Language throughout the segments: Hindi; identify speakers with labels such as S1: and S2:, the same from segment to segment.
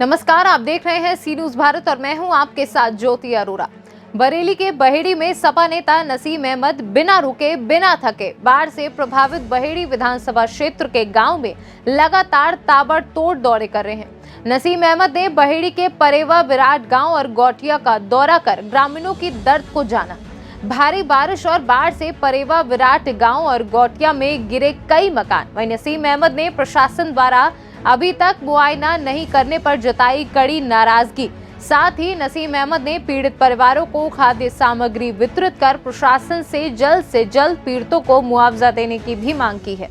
S1: नमस्कार, आप देख रहे हैं सी न्यूज भारत और मैं हूं आपके साथ ज्योति अरोरा। बरेली के बहेड़ी में सपा नेता नसीम अहमद बिना रुके बिना थके बाढ़ से प्रभावित बहेड़ी विधानसभा क्षेत्र के गांव में लगातार ताबड़तोड़ दौरे कर रहे हैं। नसीम अहमद ने बहेड़ी के परेवा विराट गांव और गौटिया का दौरा कर ग्रामीणों की दर्द को जाना। भारी बारिश और बाढ़ से परेवा विराट गांव और गौटिया में गिरे कई मकान। वहीं नसीम अहमद ने प्रशासन द्वारा अभी तक मुआयना नहीं करने पर जताई कड़ी नाराजगी। साथ ही नसीम अहमद ने पीड़ित परिवारों को खाद्य सामग्री वितरित कर प्रशासन से जल्द पीड़ितों को मुआवजा देने की भी मांग की है।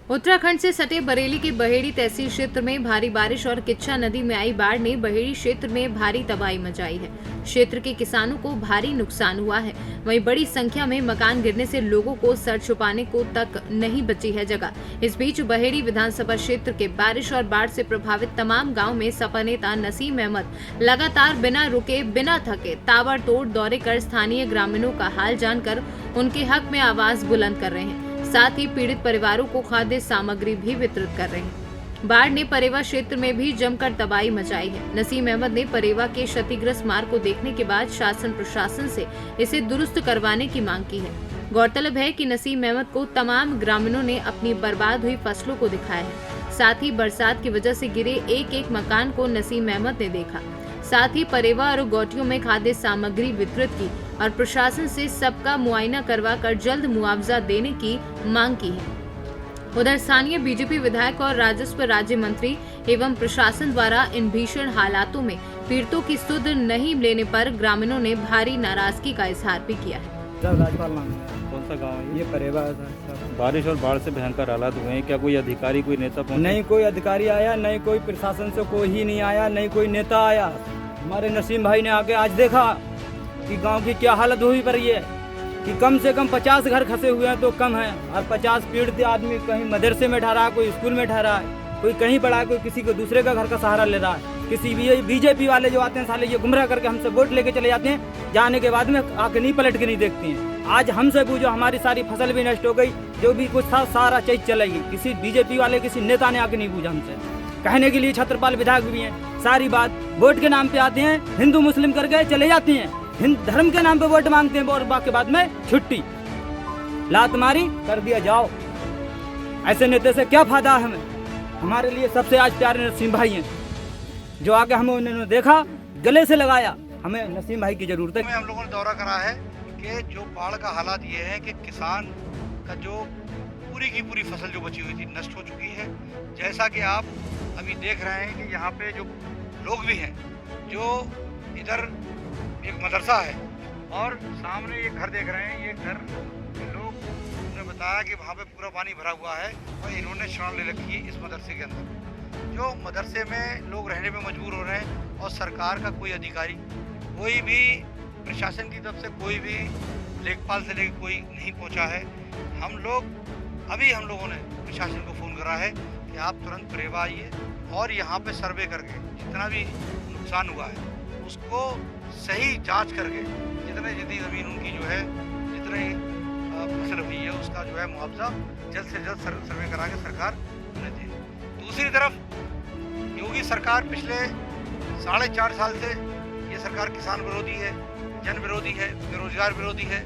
S1: उत्तराखंड से सटे बरेली के बहेड़ी तहसील क्षेत्र में भारी बारिश और किच्छा नदी में आई बाढ़ ने बहेड़ी क्षेत्र में भारी तबाही मचाई है। क्षेत्र के किसानों को भारी नुकसान हुआ है। वहीं बड़ी संख्या में मकान गिरने से लोगों को सर छुपाने को तक नहीं बची है जगह। इस बीच बहेड़ी विधानसभा क्षेत्र के बारिश और बाढ़ से प्रभावित तमाम गाँव में सपा नेता नसीम अहमद लगातार बिना रुके बिना थके ताबड़तोड़ दौरे कर स्थानीय ग्रामीणों का हाल जानकर उनके हक में आवाज बुलंद कर रहे हैं। साथ ही पीड़ित परिवारों को खाद्य सामग्री भी वितरित कर रहे हैं। बाढ़ ने परेवा क्षेत्र में भी जमकर तबाही मचाई है। नसीम अहमद ने परेवा के क्षतिग्रस्त मार्ग को देखने के बाद शासन प्रशासन से इसे दुरुस्त करवाने की मांग की है। गौरतलब है कि नसीम अहमद को तमाम ग्रामीणों ने अपनी बर्बाद हुई फसलों को दिखाया है। साथ ही बरसात की वजह से गिरे एक मकान को नसीम अहमद ने देखा। साथ ही परेवा और गौटियों में खाद्य सामग्री वितरित की और प्रशासन से सबका मुआयना करवाकर जल्द मुआवजा देने की मांग की है। उधर स्थानीय बीजेपी विधायक और राजस्व राज्य मंत्री एवं प्रशासन द्वारा इन भीषण हालातों में पीड़ितों की सुध नहीं लेने पर ग्रामीणों ने भारी नाराजगी का इजहार भी किया है।
S2: राजपाल नाम है।
S3: कौन सा गांव है
S2: ये परेवा है।
S3: बारिश और बाढ़ से भयंकर हालात हुए हैं, क्या कोई अधिकारी कोई नेता पहुंचे?
S2: नहीं कोई अधिकारी आया, नहीं कोई प्रशासन से कोई ही नहीं आया, नहीं कोई नेता आया। हमारे नसीम भाई ने आके आज देखा कि गांव की क्या हालत हुई पर ये कि कम से कम 50 घर खसे हुए हैं तो कम है, और 50 पीड़ित आदमी कहीं मदरसे में ठहरा है, कोई स्कूल में ठहरा है, कोई कहीं पड़ा है, कोई किसी को दूसरे का घर का सहारा ले रहा है। किसी भी बीजेपी वाले जो आते हैं साले ये गुमराह करके हमसे वोट लेके चले जाते हैं, जाने के बाद में आके नहीं पलट के नहीं देखती हैं। आज हमसे पूछो, हमारी सारी फसल भी नष्ट हो गई, जो भी कुछ था सारा चीज चलेगी। किसी बीजेपी वाले किसी नेता ने आके नहीं पूछा हमसे। कहने के लिए छत्रपाल विधायक भी हैं, सारी बात वोट के नाम पे आते हैं, हिंदू मुस्लिम करके चले जाते हैं, हिंदू धर्म के नाम पे वोट मांगते हैं और बाकी बाद में छुट्टी लात मारी कर दिया जाओ। ऐसे नेता से क्या फायदा है हमें? हमारे लिए सबसे आज प्यारे नसीम भाई हैं, जो आके हमें उन्होंने देखा, गले से लगाया। हमें नसीम भाई की जरूरत है।
S4: हम लोगों ने दौरा करा है कि जो बाढ़ का हालात ये है कि किसान का जो पूरी की पूरी फसल जो बची हुई थी नष्ट हो चुकी है। जैसा कि आप अभी देख रहे हैं कि यहाँ पे जो लोग भी हैं, जो इधर एक मदरसा है और सामने ये घर देख रहे हैं, ये घर के लोग ने बताया कि वहाँ पे पूरा पानी भरा हुआ है और इन्होंने शरण ले रखी है इस मदरसे के अंदर। जो मदरसे में लोग रहने में मजबूर हो रहे हैं और सरकार का कोई अधिकारी, कोई भी प्रशासन की तरफ से कोई भी लेखपाल से लेकर कोई नहीं पहुँचा है। हम लोगों ने प्रशासन को फ़ोन करा है कि आप तुरंत परेवा आइए और यहाँ पे सर्वे करके जितना भी नुकसान हुआ है उसको सही जांच करके जितनी ज़मीन उनकी जो है, जितनी फसल हुई है उसका जो है मुआवजा जल्द से जल्द सर्वे करा के सरकार उन्हें दे। दूसरी तरफ योगी सरकार पिछले 4.5 साल से ये सरकार किसान विरोधी है, जन विरोधी है, बेरोजगार विरोधी है।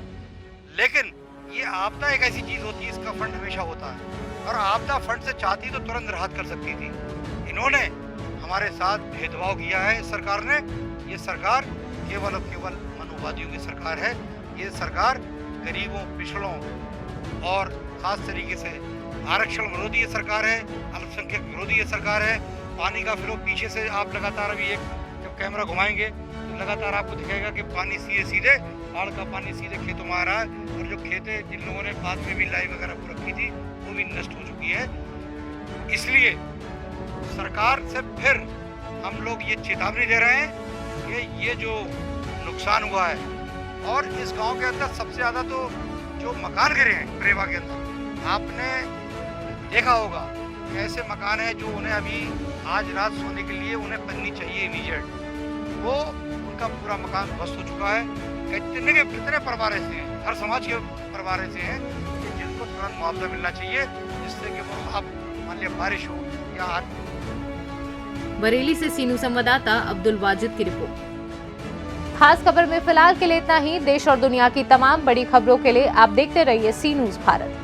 S4: लेकिन ये आपदा एक ऐसी चीज़ होती है, इसका फंड हमेशा होता है और आपदा फंड से चाहती तो तुरंत राहत कर सकती थी। इन्होंने हमारे साथ भेदभाव किया है। इस सरकार ने, ये सरकार केवल और केवल मनुवादियों की सरकार है। ये सरकार गरीबों, पिछड़ों और ख़ास तरीके से आरक्षण विरोधी ये सरकार है, अल्पसंख्यक विरोधी ये सरकार है। पानी का फ्लो पीछे से आप लगातार अभी जब कैमरा घुमाएंगे तो लगातार आपको दिखेगा कि पानी सीधे बाढ़ का पानी सीधे खेतों में आ रहा है और जो खेतें जिन लोगों ने बाद में भी लाई वगैरह को रखी थी वो भी नष्ट हो चुकी है। इसलिए सरकार से फिर हम लोग ये चेतावनी दे रहे हैं कि ये जो नुकसान हुआ है, और इस गांव के अंदर सबसे ज़्यादा तो जो मकान गिरे हैं परेवा के अंदर, आपने देखा होगा कि ऐसे मकान हैं जो उन्हें अभी आज रात सोने के लिए उन्हें बननी चाहिए इमीडिएट, वो उनका पूरा मकान ध्वस्त हो चुका है। कितने परिवार ऐसे हैं, हर समाज के परिवार ऐसे हैं कि जिनको तुरंत मुआवजा मिलना चाहिए, जिससे कि वो अब मान लिया बारिश हो या
S1: बरेली से सीनू संवाददाता अब्दुल वाजिद की रिपोर्ट। खास खबर में फिलहाल के लिए इतना ही। देश और दुनिया की तमाम बड़ी खबरों के लिए आप देखते रहिए सी न्यूज़ भारत।